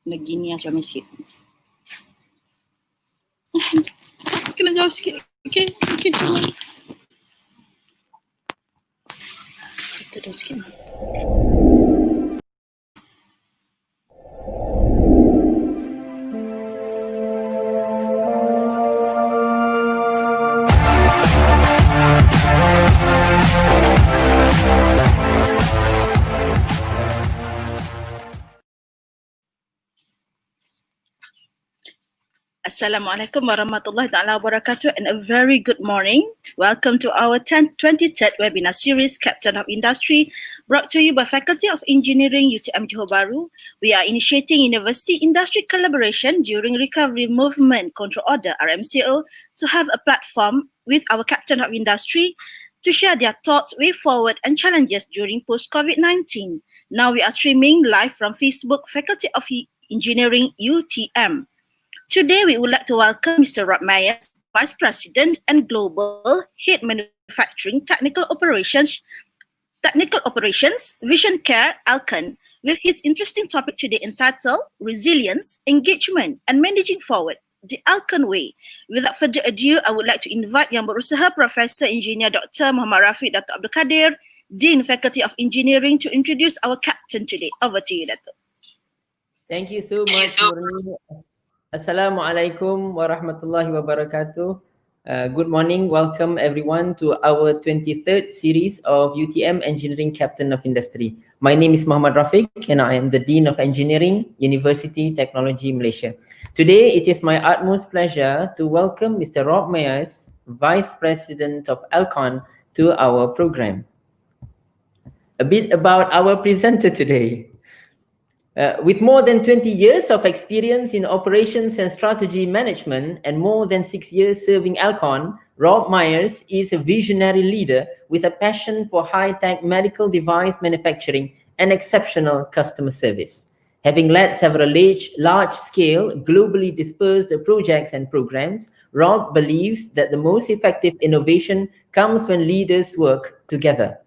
Nagini macam sikit. Kena jauh sikit. Okay. Cerita dah sikit. Assalamualaikum warahmatullahi taala wabarakatuh and a very good morning. Welcome to our 23rd webinar series Captain of Industry, brought to you by Faculty of Engineering UTM Johor Bahru. We are initiating university industry collaboration during Recovery Movement Control Order RMCO to have a platform with our Captain of Industry to share their thoughts, way forward and challenges during post-COVID-19. Now we are streaming live from Facebook Faculty of Engineering UTM. Today, we would like to welcome Mr. Rob Meyers, Vice President and Global Head Manufacturing Technical Operations, Vision Care, Alcon, with his interesting topic today entitled Resilience, Engagement, and Managing Forward, the Alcon Way. Without further ado, I would like to invite Yang Berusaha Professor Engineer Dr. Muhammad Rafiq Dato' Abdul Kadir, Dean Faculty of Engineering, to introduce our captain today. Over to you, Dato'. Thank you so much, Murni. Assalamualaikum warahmatullahi wabarakatuh. Good morning. Welcome everyone to our 23rd series of UTM Engineering Captain of Industry. My name is Muhammad Rafiq and I am the Dean of Engineering, University Technology Malaysia. Today, it is my utmost pleasure to welcome Mr. Rob Meyers, Vice President of Alcon, to our program. A bit about our presenter today. With more than 20 years of experience in operations and strategy management and more than 6 years serving Alcon, Rob Meyers is a visionary leader with a passion for high-tech medical device manufacturing and exceptional customer service. Having led several large-scale, globally dispersed projects and programs, Rob believes that the most effective innovation comes when leaders work together.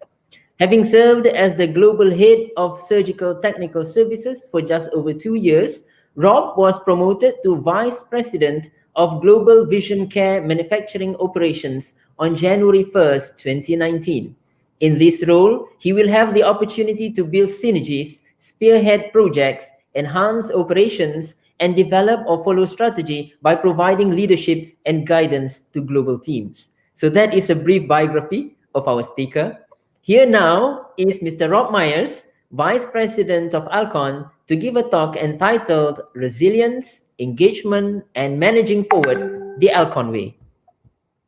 Having served as the global head of surgical technical services for just over 2 years, Rob was promoted to Vice President of Global Vision Care Manufacturing Operations on January 1st, 2019. In this role, he will have the opportunity to build synergies, spearhead projects, enhance operations, and develop or follow strategy by providing leadership and guidance to global teams. So that is a brief biography of our speaker. Here now is Mr. Rob Meyers, Vice President of Alcon, to give a talk entitled Resilience, Engagement, and Managing Forward, the Alcon Way.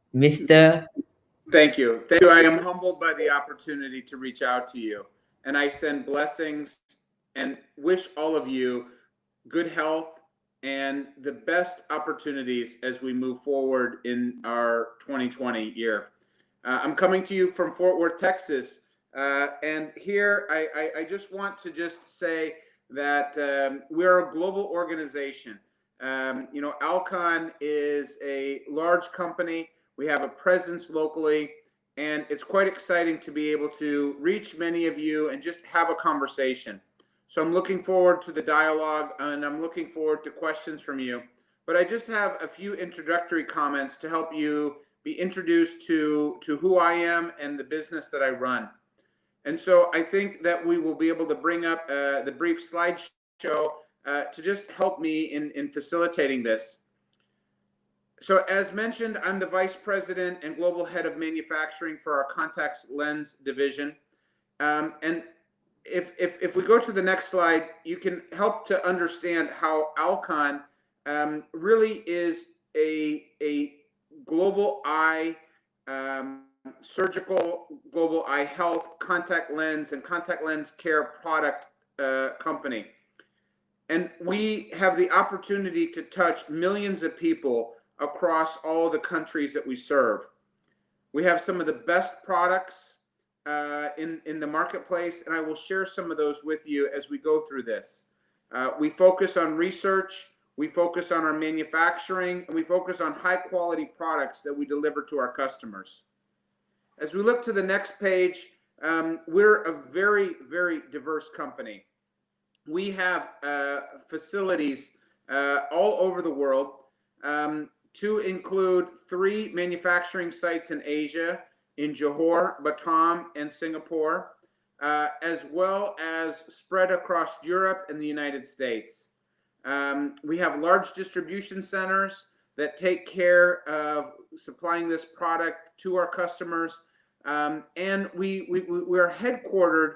Mr. Thank you. Thank you. I am humbled by the opportunity to reach out to you, and I send blessings and wish all of you good health and the best opportunities as we move forward in our 2020 year. I'm coming to you from Fort Worth, Texas, and here I just want to say that we're a global organization. Alcon is a large company. We have a presence locally, and it's quite exciting to be able to reach many of you and just have a conversation. So I'm looking forward to the dialogue, and I'm looking forward to questions from you. But I just have a few introductory comments to help you be introduced to who I am and the business that I run. And so I think that we will be able to bring up the brief slideshow to just help me in facilitating this. So as mentioned, I'm the Vice President and Global Head of Manufacturing for our Contact Lens Division. And if we go to the next slide, you can help to understand how Alcon really is a global eye surgical, global eye health, contact lens, and contact lens care product company. And we have the opportunity to touch millions of people across all the countries that we serve. We have some of the best products in the marketplace, and I will share some of those with you as we go through this. We focus on research, we focus on our manufacturing, and we focus on high quality products that we deliver to our customers. As we look to the next page, we're a very, very diverse company. we have facilities all over the world, to include 3 manufacturing sites in Asia, in Johor, Batam, and Singapore, as well as spread across Europe and the United States. We have large distribution centers that take care of supplying this product to our customers. And we're headquartered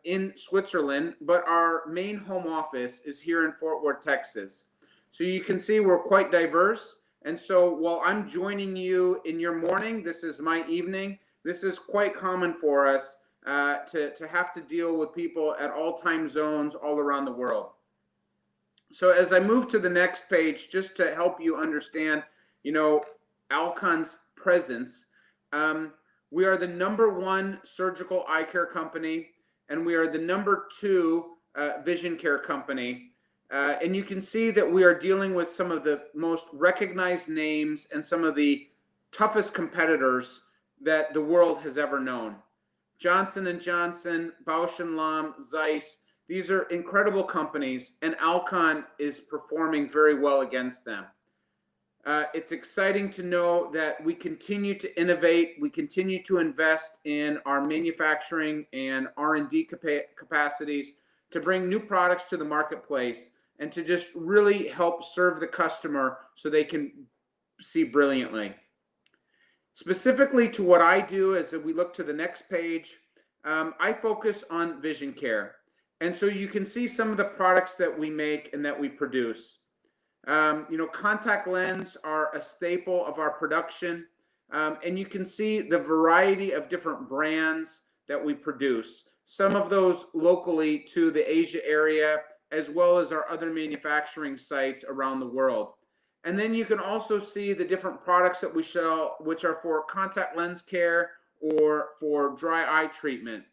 in Switzerland, but our main home office is here in Fort Worth, Texas. So you can see we're quite diverse. And so while I'm joining you in your morning, this is my evening. This is quite common for us to have to deal with people at all time zones all around the world. So as I move to the next page, just to help you understand, Alcon's presence, we are the #1 surgical eye care company, and we are the #2 vision care company. And you can see that we are dealing with some of the most recognized names and some of the toughest competitors that the world has ever known. Johnson & Johnson, Bausch & Lomb, Zeiss, these are incredible companies, and Alcon is performing very well against them. It's exciting to know that we continue to innovate, we continue to invest in our manufacturing and R&D capacities to bring new products to the marketplace and to just really help serve the customer so they can see brilliantly. Specifically to what I do, as we look to the next page, I focus on vision care. And so you can see some of the products that we make and that we produce. Contact lens are a staple of our production. And you can see the variety of different brands that we produce. Some of those locally to the Asia area, as well as our other manufacturing sites around the world. And then you can also see the different products that we sell, which are for contact lens care or for dry eye treatment.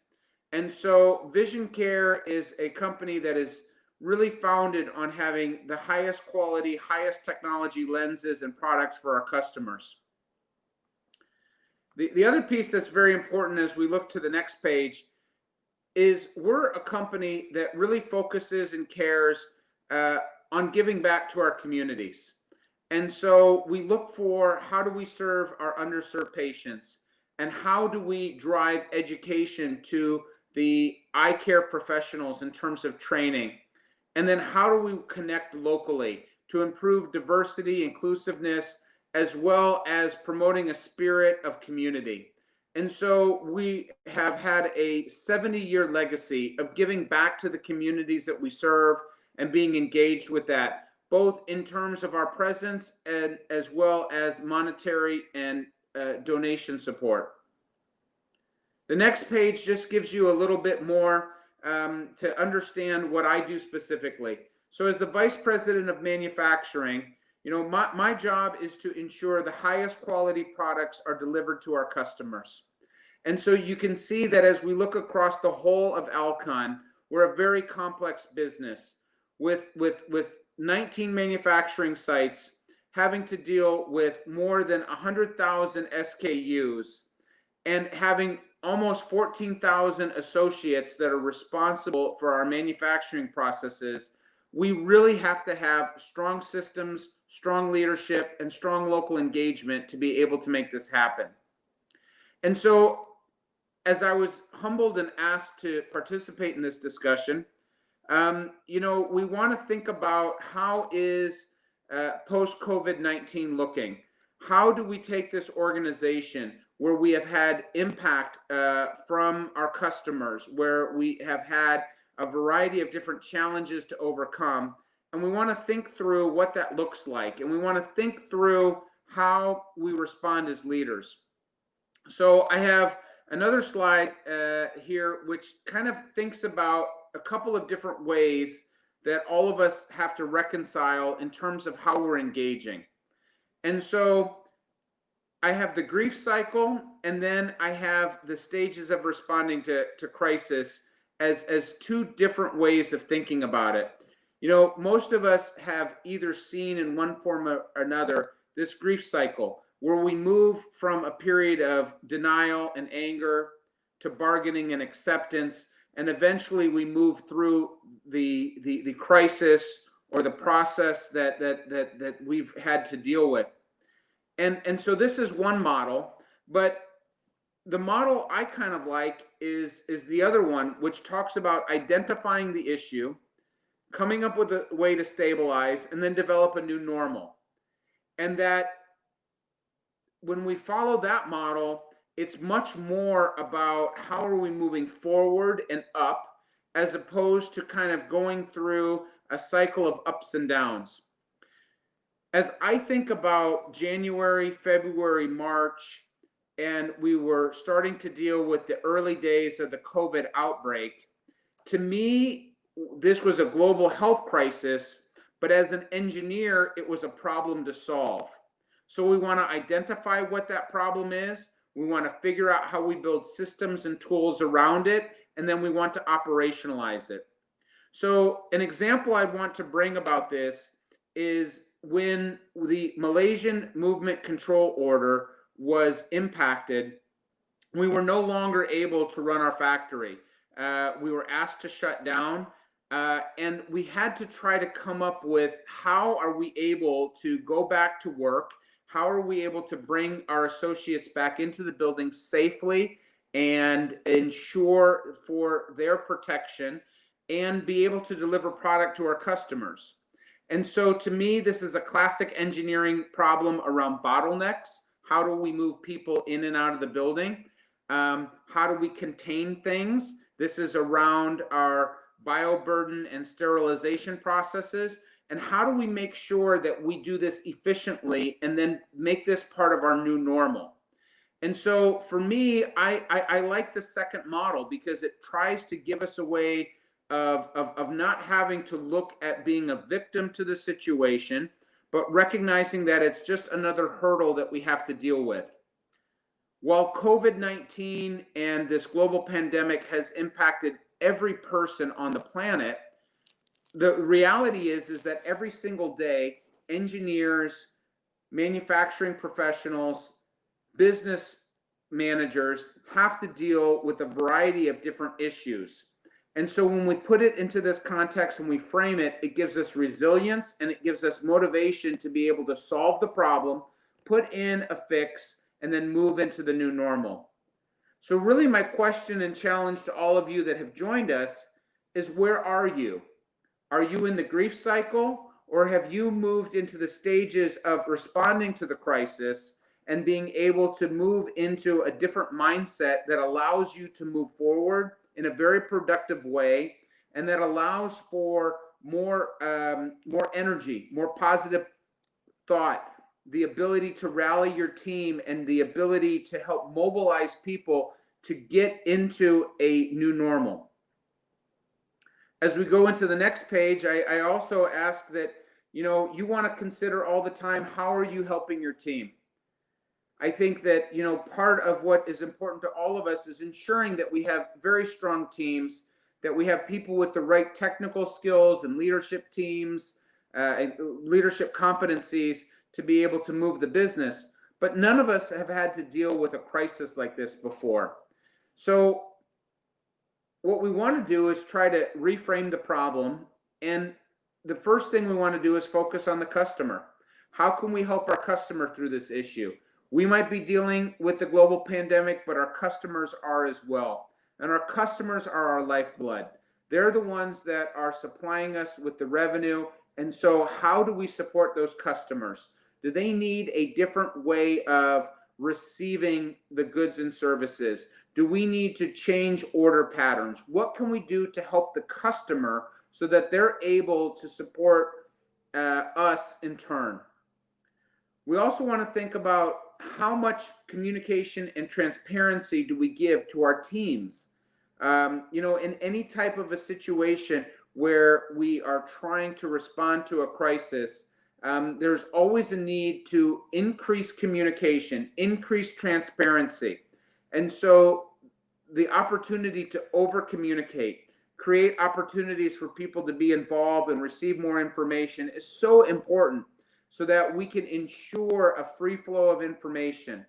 And so Vision Care is a company that is really founded on having the highest quality, highest technology lenses and products for our customers. The other piece that's very important as we look to the next page is we're a company that really focuses and cares on giving back to our communities. And so we look for how do we serve our underserved patients, and how do we drive education to the eye care professionals in terms of training, and then how do we connect locally to improve diversity, inclusiveness, as well as promoting a spirit of community. And so we have had a 70-year legacy of giving back to the communities that we serve and being engaged with that, both in terms of our presence and as well as monetary and donation support. The next page just gives you a little bit more to understand what I do specifically. So as the Vice President of Manufacturing, my job is to ensure the highest quality products are delivered to our customers. And so you can see that as we look across the whole of Alcon, we're a very complex business with 19 manufacturing sites, having to deal with more than 100,000 SKUs, and having almost 14,000 associates that are responsible for our manufacturing processes. We really have to have strong systems, strong leadership, and strong local engagement to be able to make this happen. And so, as I was humbled and asked to participate in this discussion, we want to think about how is post-COVID-19 looking? How do we take this organization where we have had impact from our customers, where we have had a variety of different challenges to overcome, and we want to think through what that looks like, and we want to think through how we respond as leaders. So I have another slide here which kind of thinks about a couple of different ways that all of us have to reconcile in terms of how we're engaging. And so I have the grief cycle, and then I have the stages of responding to crisis as two different ways of thinking about it. Most of us have either seen in one form or another this grief cycle, where we move from a period of denial and anger to bargaining and acceptance, and eventually we move through the crisis or the process that we've had to deal with. And so this is one model, but the model I kind of like is the other one, which talks about identifying the issue, coming up with a way to stabilize, and then develop a new normal. And that when we follow that model, it's much more about how are we moving forward and up, as opposed to kind of going through a cycle of ups and downs. As I think about January, February, March, and we were starting to deal with the early days of the COVID outbreak, to me, this was a global health crisis, but as an engineer, it was a problem to solve. So we want to identify what that problem is. We want to figure out how we build systems and tools around it, and then we want to operationalize it. So an example I'd want to bring about this is when the Malaysian movement control order was impacted, we were no longer able to run our factory. We were asked to shut down, and we had to try to come up with how are we able to go back to work? How are we able to bring our associates back into the building safely and ensure for their protection and be able to deliver product to our customers? And so to me, this is a classic engineering problem around bottlenecks. How do we move people in and out of the building? How do we contain things? This is around our bioburden and sterilization processes. And how do we make sure that we do this efficiently and then make this part of our new normal? And so for me, I like the second model because it tries to give us a way of not having to look at being a victim to the situation, but recognizing that it's just another hurdle that we have to deal with. While COVID-19 and this global pandemic has impacted every person on the planet, the reality is that every single day, engineers, manufacturing professionals, business managers have to deal with a variety of different issues. And so when we put it into this context and we frame it, it gives us resilience and it gives us motivation to be able to solve the problem, put in a fix, and then move into the new normal. So really my question and challenge to all of you that have joined us is, where are you? Are you in the grief cycle, or have you moved into the stages of responding to the crisis and being able to move into a different mindset that allows you to move forward in a very productive way, and that allows for more energy, more positive thought, the ability to rally your team, and the ability to help mobilize people to get into a new normal? As we go into the next page, I also ask that, you want to consider all the time, how are you helping your team? I think that, part of what is important to all of us is ensuring that we have very strong teams, that we have people with the right technical skills and leadership teams, and leadership competencies to be able to move the business. But none of us have had to deal with a crisis like this before. So what we want to do is try to reframe the problem. And the first thing we want to do is focus on the customer. How can we help our customer through this issue? We might be dealing with the global pandemic, but our customers are as well. And our customers are our lifeblood. They're the ones that are supplying us with the revenue. And so how do we support those customers? Do they need a different way of receiving the goods and services? Do we need to change order patterns? What can we do to help the customer so that they're able to support us in turn? We also want to think about how much communication and transparency do we give to our teams? In any type of a situation where we are trying to respond to a crisis, there's always a need to increase communication, increase transparency. And so the opportunity to over communicate, create opportunities for people to be involved and receive more information is so important, so that we can ensure a free flow of information.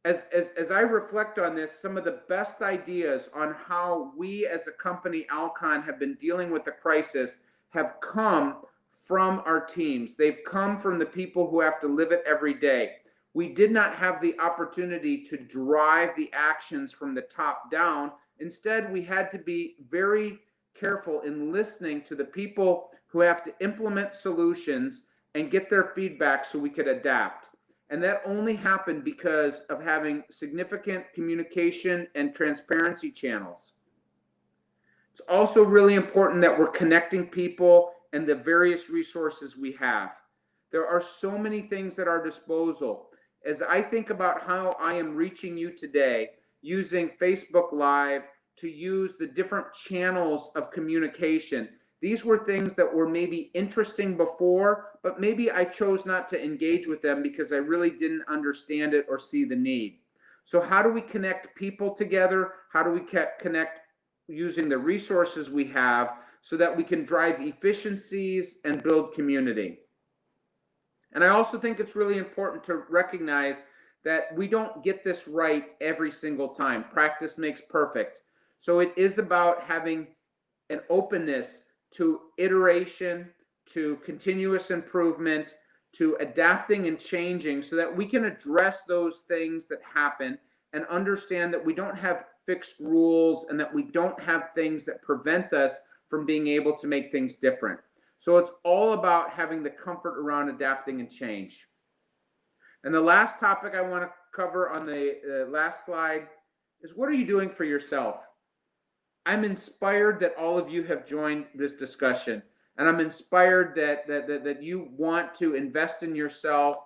as I reflect on this, some of the best ideas on how we as a company, Alcon, have been dealing with the crisis have come from our teams. They've come from the people who have to live it every day. We did not have the opportunity to drive the actions from the top down. Instead, we had to be very careful in listening to the people who have to implement solutions and get their feedback so we could adapt. And that only happened because of having significant communication and transparency channels. It's also really important that we're connecting people and the various resources we have. There are so many things at our disposal. As I think about how I am reaching you today, using Facebook Live to use the different channels of communication, these were things that were maybe interesting before, but maybe I chose not to engage with them because I really didn't understand it or see the need. So how do we connect people together? How do we connect using the resources we have so that we can drive efficiencies and build community? And I also think it's really important to recognize that we don't get this right every single time. Practice makes perfect. So it is about having an openness to iteration, to continuous improvement, to adapting and changing so that we can address those things that happen and understand that we don't have fixed rules and that we don't have things that prevent us from being able to make things different. So it's all about having the comfort around adapting and change. And the last topic I want to cover on the last slide is, what are you doing for yourself? I'm inspired that all of you have joined this discussion, and I'm inspired that you want to invest in yourself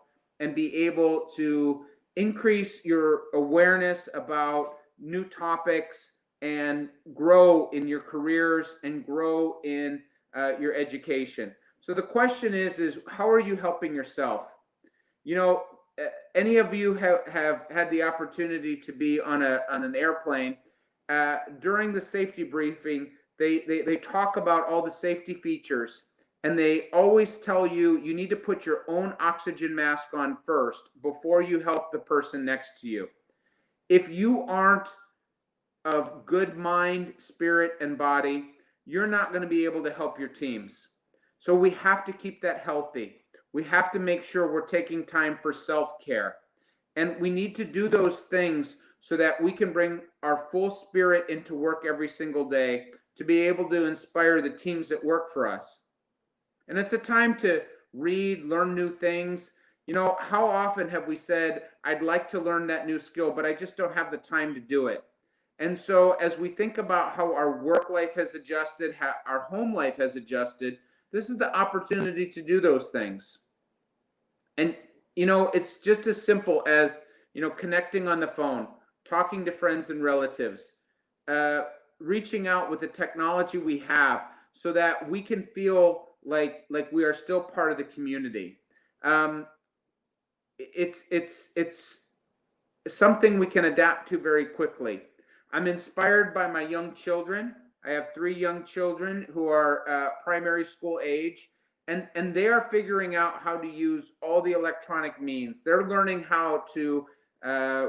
and be able to increase your awareness about new topics and grow in your careers and grow in your education. So the question is how are you helping yourself? You know, any of you have had the opportunity to be on an airplane. During the safety briefing, they talk about all the safety features, and they always tell you you need to put your own oxygen mask on first before you help the person next to you. If you aren't of good mind, spirit, and body, you're not going to be able to help your teams. So we have to keep that healthy. We have to make sure we're taking time for self-care. And we need to do those things so that we can bring our full spirit into work every single day to be able to inspire the teams that work for us. And it's a time to read, learn new things. You know, how often have we said, I'd like to learn that new skill, but I just don't have the time to do it. And so as we think about how our work life has adjusted, how our home life has adjusted, this is the opportunity to do those things. And, you know, it's just as simple as, you know, connecting on the phone, talking to friends and relatives, reaching out with the technology we have so that we can feel like we are still part of the community. It's something we can adapt to very quickly. I'm inspired by my young children. I have 3 young children who are primary school age, and they are figuring out how to use all the electronic means. They're learning how to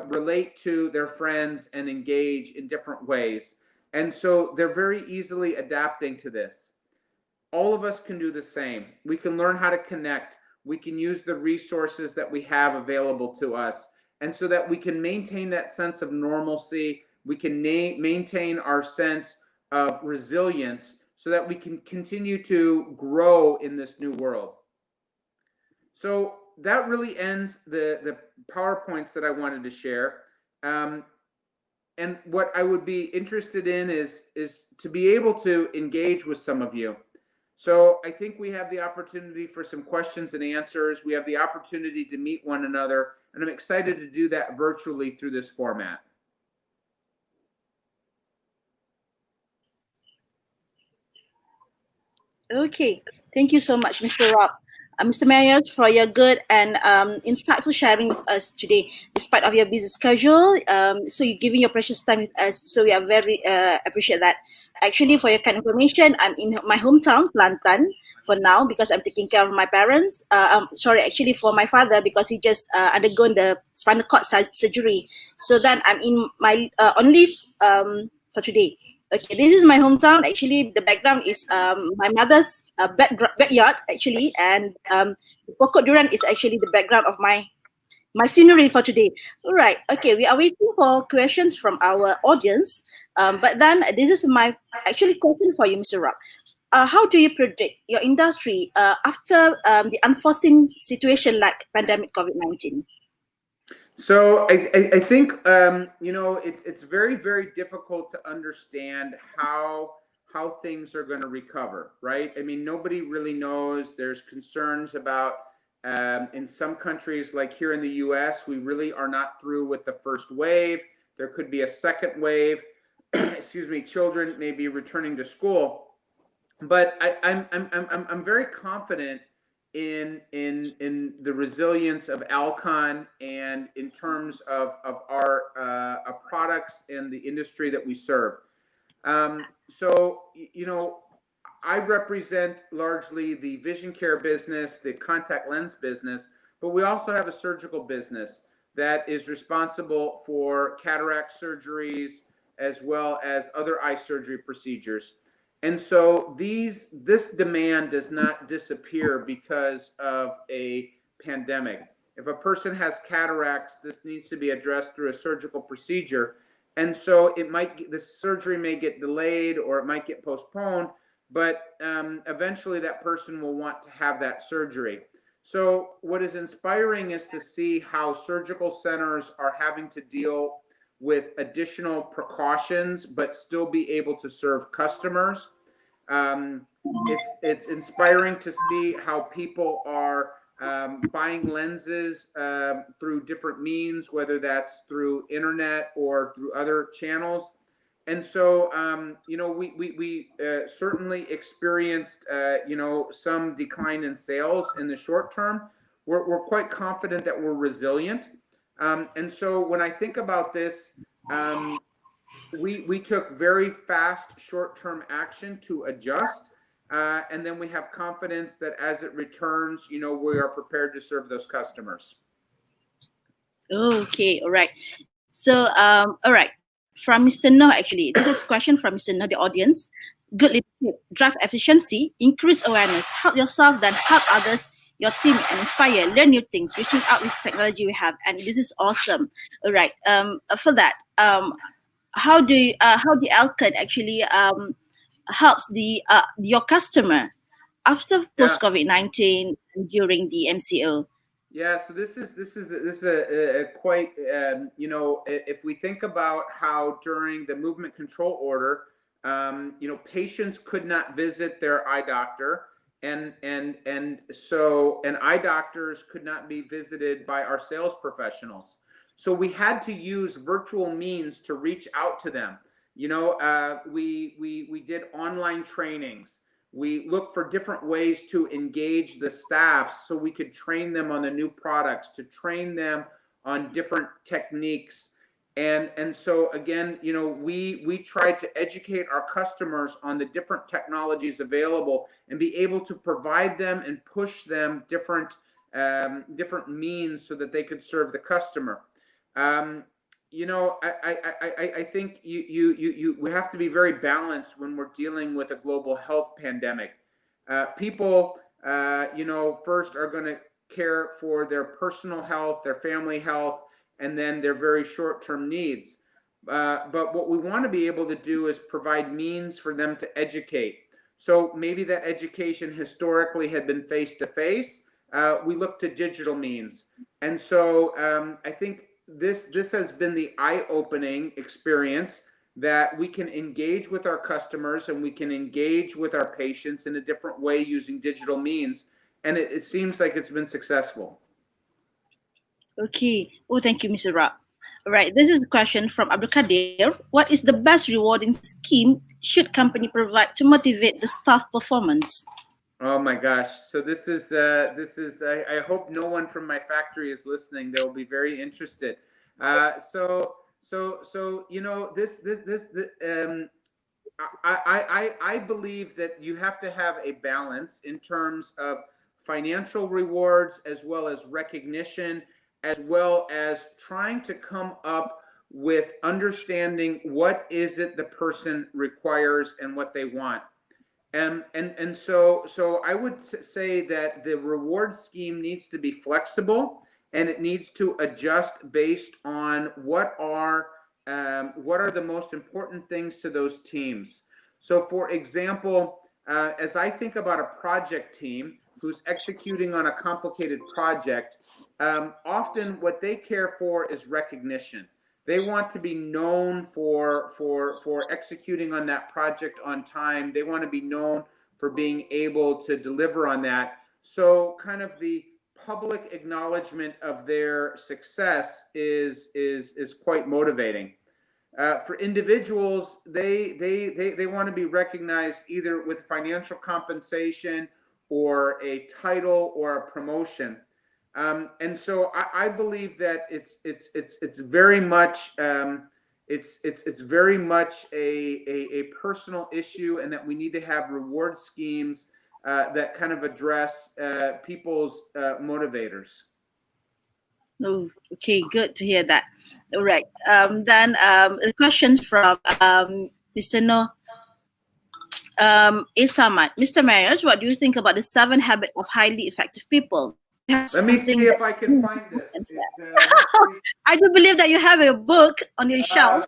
relate to their friends and engage in different ways. And so they're very easily adapting to this. All of us can do the same. We can learn how to connect. We can use the resources that we have available to us. And so that we can maintain that sense of normalcy, we can maintain our sense of resilience so that we can continue to grow in this new world. So that really ends the PowerPoints that I wanted to share. And what I would be interested in is to be able to engage with some of you. So I think we have the opportunity for some questions and answers. We have the opportunity to meet one another, and I'm excited to do that virtually through this format. Okay, thank you so much, Mr. Rob. Mr. Meyers, for your good and insightful sharing with us today, despite of your busy schedule. So you're giving your precious time with us. So we are very appreciate that. Actually, for your kind information, I'm in my hometown, Kelantan, for now because I'm taking care of my parents. Actually for my father because he just undergone the spinal cord surgery. So then I'm in my on leave for today. Okay, this is my hometown. Actually, the background is my mother's backyard, actually, and the pokok durian is actually the background of my scenery for today. All right, okay, we are waiting for questions from our audience. But then this is my actually question for you, Mr. Rock. How do you predict your industry after the unforeseen situation like pandemic COVID-19? So I think it's very, very difficult to understand how things are going to recover, right? I mean, nobody really knows. There's concerns about in some countries, like here in the U.S., we really are not through with the first wave. There could be a second wave. Excuse me. Children may be returning to school, but I'm very confident in the resilience of Alcon and in terms of our products and the industry that we serve. So I represent largely the vision care business, the contact lens business, but we also have a surgical business that is responsible for cataract surgeries as well as other eye surgery procedures. And so this demand does not disappear because of a pandemic. If a person has cataracts, this needs to be addressed through a surgical procedure. And so the surgery may get delayed or it might get postponed, but eventually that person will want to have that surgery. So what is inspiring is to see how surgical centers are having to deal with additional precautions, but still be able to serve customers. It's inspiring to see how people are buying lenses through different means, whether that's through internet or through other channels. And so, we certainly experienced, some decline in sales in the short term. We're quite confident that we're resilient. And so when I think about this, we took very fast short-term action to adjust. And then we have confidence that as it returns, we are prepared to serve those customers. Okay, all right. So, all right. From Mr. No, actually, this is a question from Mr. No, the audience. Good leadership, drive efficiency, increase awareness, help yourself, then help others, your team, and inspire, learn new things, reaching out with technology we have, and this is awesome. All right. For that, how the Alcon actually helps your customer after post COVID-19 and during the MCO? Yeah, so this is a quite if we think about how during the movement control order, patients could not visit their eye doctor, and so eye doctors could not be visited by our sales professionals. So we had to use virtual means to reach out to them. We did online trainings. We looked for different ways to engage the staff so we could train them on the new products, to train them on different techniques. And so again, we tried to educate our customers on the different technologies available and be able to provide them and push them different means so that they could serve the customer. I think we have to be very balanced when we're dealing with a global health pandemic. People, first are going to care for their personal health, their family health, and then their very short-term needs. But what we want to be able to do is provide means for them to educate. So maybe that education historically had been face-to-face. We look to digital means. And so I think this has been the eye-opening experience that we can engage with our customers and we can engage with our patients in a different way using digital means. And it seems like it's been successful. Okay. Oh, thank you, Mr. Rock. All right. This is a question from Abdul Kadir. What is the best rewarding scheme should company provide to motivate the staff performance? Oh my gosh. So this is I hope no one from my factory is listening. They'll be very interested. So you know I believe that you have to have a balance in terms of financial rewards as well as recognition, as well as trying to come up with understanding what is it the person requires and what they want. So I would say that the reward scheme needs to be flexible, and it needs to adjust based on what are the most important things to those teams. So, for example, as I think about a project team who's executing on a complicated project, often what they care for is recognition. They want to be known for executing on that project on time. They want to be known for being able to deliver on that. So kind of the public acknowledgement of their success is quite motivating. For individuals, they want to be recognized either with financial compensation or a title or a promotion. And so I believe that it's very much it's very much a personal issue, and that we need to have reward schemes that kind of address people's motivators. Oh, okay, good to hear that. All right. Then a question from Mr. No. Isamat. Mr. Meyers, what do you think about the 7 habits of highly effective people? Let me see if I can find this. I do believe that you have a book on your shelf.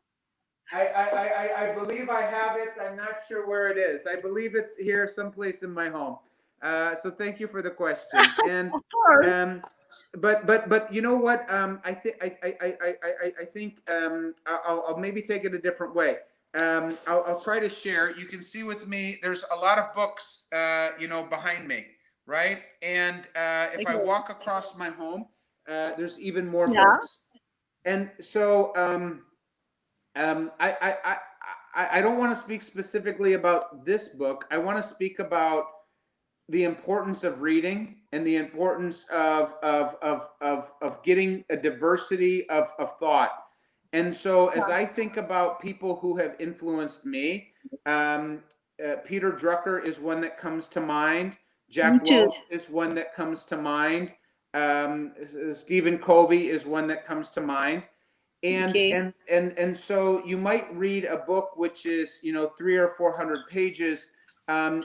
I believe I have it. I'm not sure where it is. I believe it's here someplace in my home. So thank you for the question. And but you know what? I think I'll maybe take it a different way. I'll try to share. You can see with me. There's a lot of books, behind me, right? And if I walk across my home, there's even more books. And so I don't want to speak specifically about this book. I want to speak about the importance of reading and the importance of getting a diversity of thought. And so as I think about people who have influenced me, Peter Drucker is one that comes to mind. Jack Welch is one that comes to mind. Stephen Covey is one that comes to mind. And so you might read a book which is 300 or 400 pages, and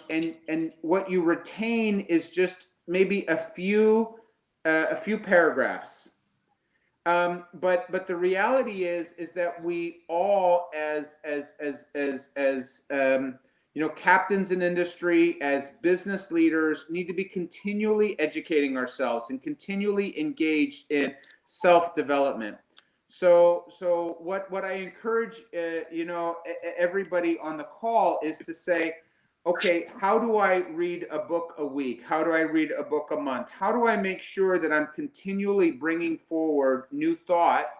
what you retain is just maybe a few paragraphs. But the reality is that we all as captains in industry, as business leaders, need to be continually educating ourselves and continually engaged in self-development. So what I encourage everybody on the call is to say, okay, how do I read a book a week? How do I read a book a month? How do I make sure that I'm continually bringing forward new thought?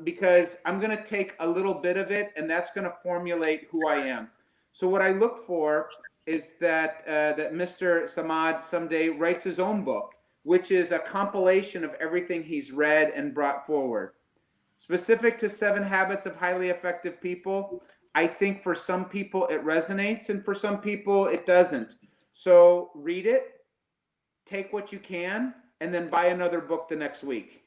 Because I'm going to take a little bit of it, and that's going to formulate who I am. So what I look for is that Mr. Samad someday writes his own book, which is a compilation of everything he's read and brought forward. Specific to 7 habits of highly effective people, I think for some people it resonates and for some people it doesn't. So read it, take what you can, and then buy another book the next week.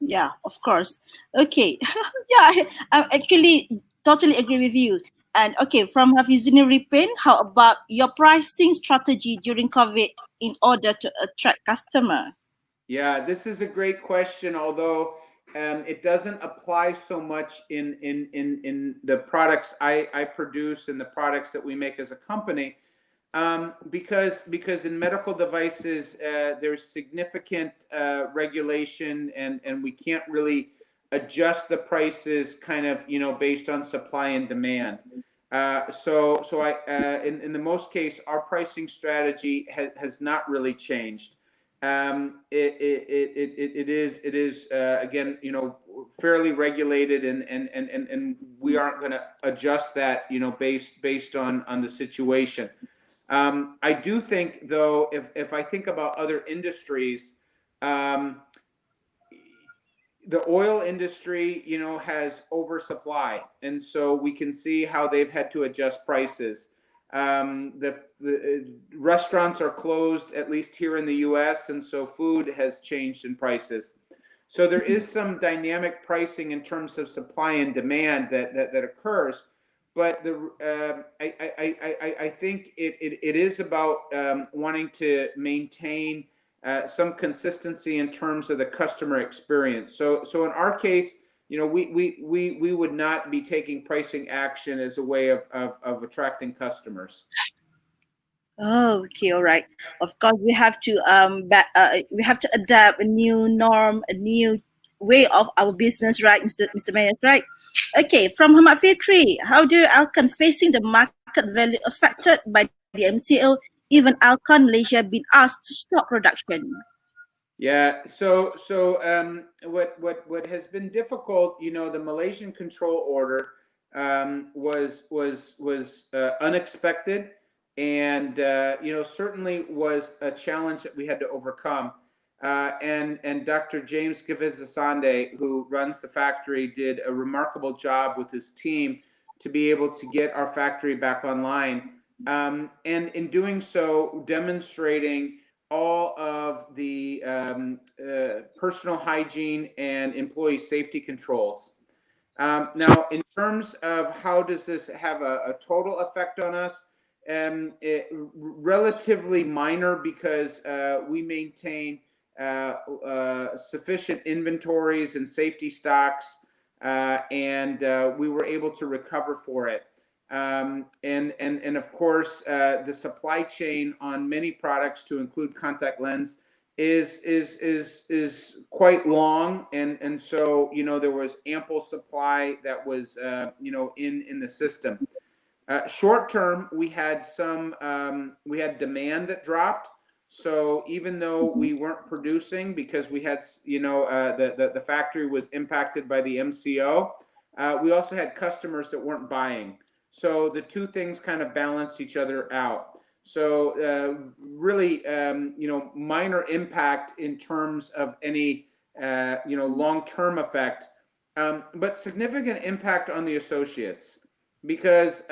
Yeah, of course. Okay. Yeah, I actually totally agree with you. And okay, from Hafizuni Ripin, how about your pricing strategy during COVID in order to attract customer? Yeah, this is a great question, although it doesn't apply so much in the products I produce and the products that we make as a company, because in medical devices there's significant regulation, and we can't really adjust the prices kind of based on supply and demand. So in the most case, our pricing strategy has not really changed. It is again fairly regulated, and we aren't going to adjust that based on the situation. I do think, though, if I think about other industries, the oil industry, has oversupply, and so we can see how they've had to adjust prices. The restaurants are closed, at least here in the U.S., and so food has changed in prices. So there is some dynamic pricing in terms of supply and demand that occurs. But I think it is about wanting to maintain some consistency in terms of the customer experience. So in our case, we would not be taking pricing action as a way of attracting customers. Oh, okay, all right. Of course, we have to adapt a new norm, a new way of our business, right, Mr. Mayor, right? Okay, from Hamad Fitri, how do Alcon facing the market value affected by the MCO? Even Alcon Malaysia been asked to stop production. Yeah. So what has been difficult, the Malaysian control order was unexpected, and certainly was a challenge that we had to overcome. And Dr. James Givizasande, who runs the factory, did a remarkable job with his team to be able to get our factory back online. And in doing so, demonstrating all of the personal hygiene and employee safety controls. Now, in terms of how does this have a total effect on us, relatively minor, because we maintain sufficient inventories and safety stocks, and we were able to recover for it. And of course, the supply chain on many products, to include contact lens, is quite long, and so there was ample supply that was in the system. Short term, we had demand that dropped. So even though we weren't producing because we had the factory was impacted by the MCO, we also had customers that weren't buying. So the two things kind of balance each other out. So really, minor impact in terms of any, long-term effect, but significant impact on the associates, because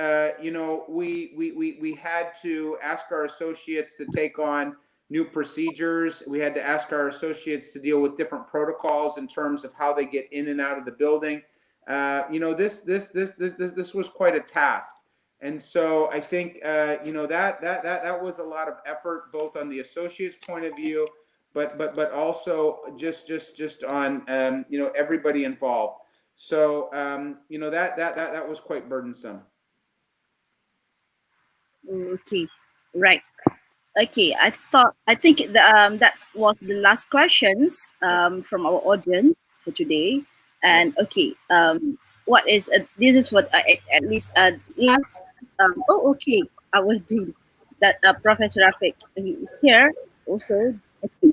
we had to ask our associates to take on new procedures. We had to ask our associates to deal with different protocols in terms of how they get in and out of the building. This was quite a task, and so I think that was a lot of effort, both on the associates' point of view, but also just on everybody involved. So that was quite burdensome. Okay, right. Okay, I think that was the last questions from our audience for today. And okay, what is this is what at least last okay, our dean, that Professor Rafiq, he is here also. Okay.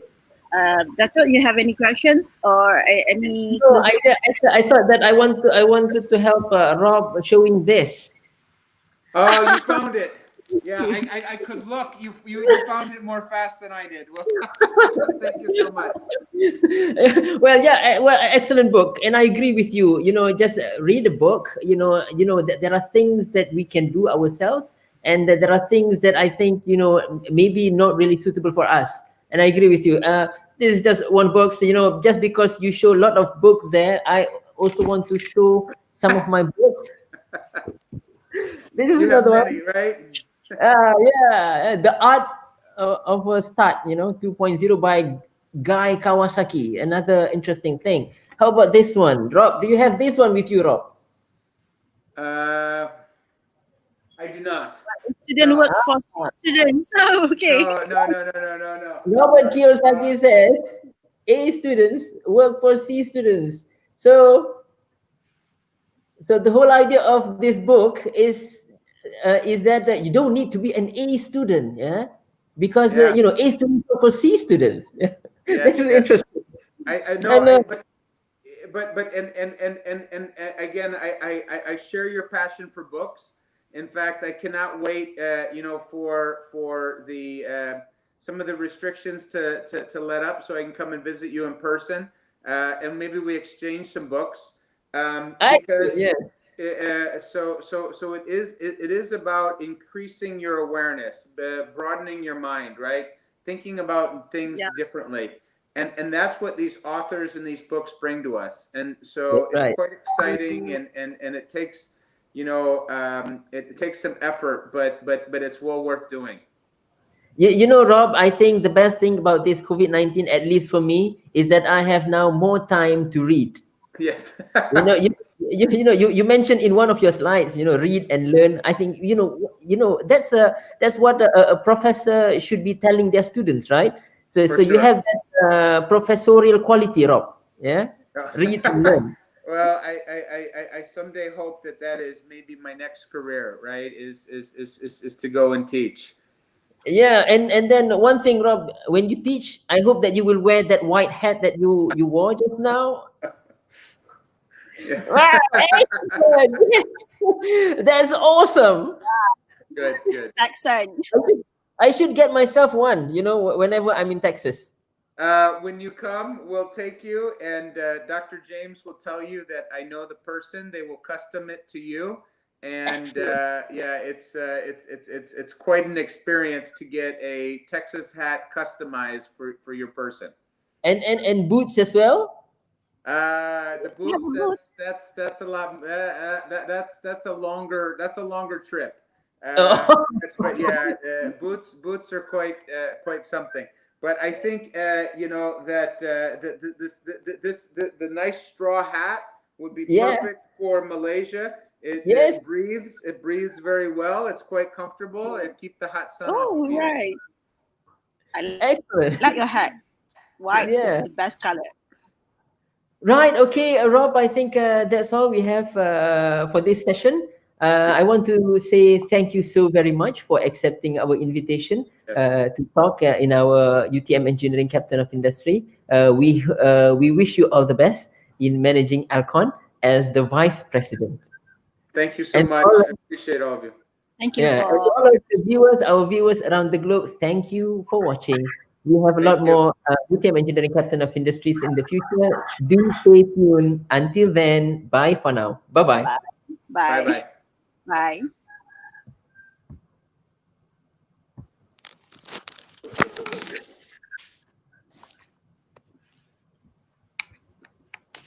Doctor, you have any questions or any? No, I thought that I wanted to help Rob showing this. Oh, you found it. Yeah, I could look. You found it more fast than I did. Well, thank you so much. Well, yeah, well, excellent book, and I agree with you. Just read a book. That there are things that we can do ourselves, and that there are things that I think maybe not really suitable for us. And I agree with you. This is just one book. So, just because you show a lot of books there, I also want to show some of my books. This is You have another many, one. right? Yeah, The Art of a Start, 2.0 by Guy Kawasaki. Another interesting thing. How about this one, Rob? Do you have this one with you, Rob? I do not. Student work for students. Oh, okay. No. Robert Kiyosaki says A students work for C students. So the whole idea of this book is that you don't need to be an A student, because A students work for C students. This is interesting. I know, And, but again, I share your passion for books, In fact, I cannot wait, for the some of the restrictions to let up so I can come and visit you in person, and maybe we exchange some books, because so it is about increasing your awareness, broadening your mind, right? Thinking about things differently. And that's what these authors and these books bring to us. And so it's quite exciting, and it takes, it takes some effort, but it's well worth doing. Rob, I think the best thing about this COVID-19, at least for me, is that I have now more time to read. Yes. You mentioned in one of your slides, read and learn. I think, that's what a professor should be telling their students, right? So you have that professorial quality, Rob. Yeah, read and learn. Well, I someday hope that is maybe my next career, right? Is to go and teach. Yeah, and then one thing, Rob, when you teach, I hope that you will wear that white hat that you wore just now. Yeah. Wow, that's awesome. Good. Accent. I should get myself one, whenever I'm in Texas. When you come, we'll take you, and Dr. James will tell you that I know the person. They will custom it to you, and it's quite an experience to get a Texas hat customized for your person. And boots as well. The boots, that's a lot. That's a longer trip. But yeah, boots are quite something. But I think that the nice straw hat would be perfect for Malaysia. It breathes very well. It's quite comfortable. It keeps the hot sun off of you. Right. Excellent. Like your hat. White is the best color. Right. Okay, Rob, I think that's all we have for this session. I want to say thank you so very much for accepting our invitation to talk in our UTM Engineering Captain of Industry. We wish you all the best in managing Alcon as the Vice President. Thank you so much. I appreciate all of you. Thank you. And all of the viewers, our viewers around the globe, thank you for watching. We have a lot more UTM Engineering Captain of Industries in the future. Do stay tuned. Until then, bye for now. Bye-bye. Bye. Bye.